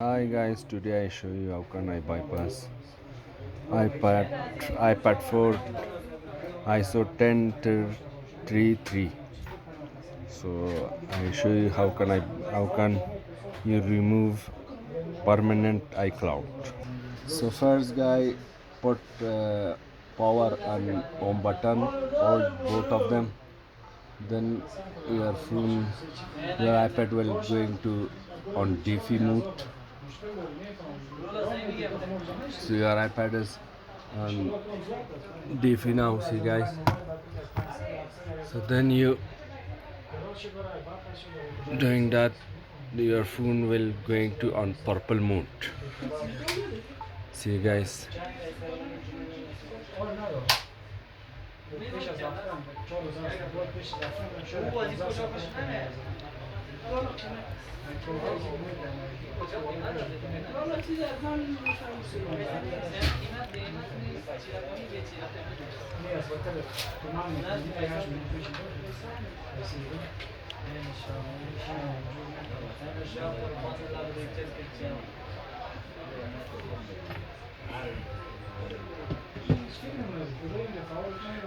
Hi guys, today I show you how can I bypass iPad 4 ISO 1033. So I show you how can you remove permanent iCloud. So first guy, put power and home button, hold both of them. Then your phone, your iPad will going to on DeFi mode. So your iPad is on DeFi now, see guys. So then you doing that, your phone will going to on purple mode. See guys.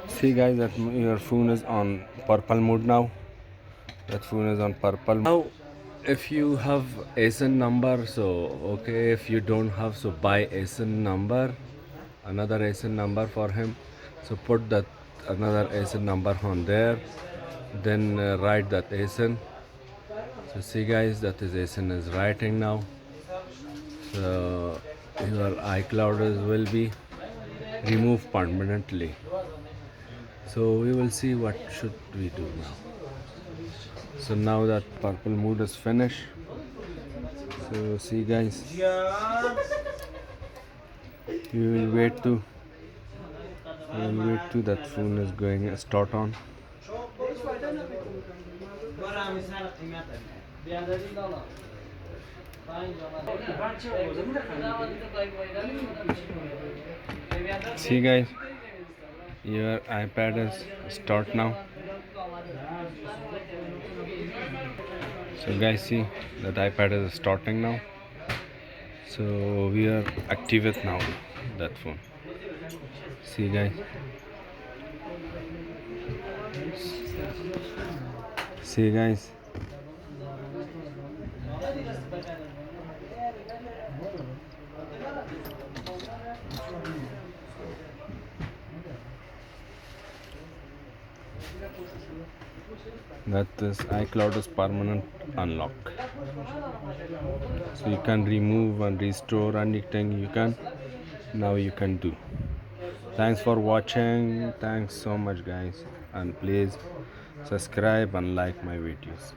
See guys, that your phone is on purple mode now. That phone is on purple now. If you have ASIN number, so okay. If you don't have, so buy ASIN number, another ASIN number for him. So put that another ASIN number on there, then write that ASIN. So see guys, that is ASIN is writing now. So your iCloud will be removed permanently. So we will see what should we do now. So now that purple mode is finished, so see guys, you will wait to that phone is going to start on. See guys, your iPad is start now. So guys, see that iPad is starting now. So we are activate now that phone. See guys, see guys. That is iCloud is permanent unlock. So you can remove and restore anything you can. Now you can do. Thanks for watching. Thanks so much guys, and please subscribe and like my videos.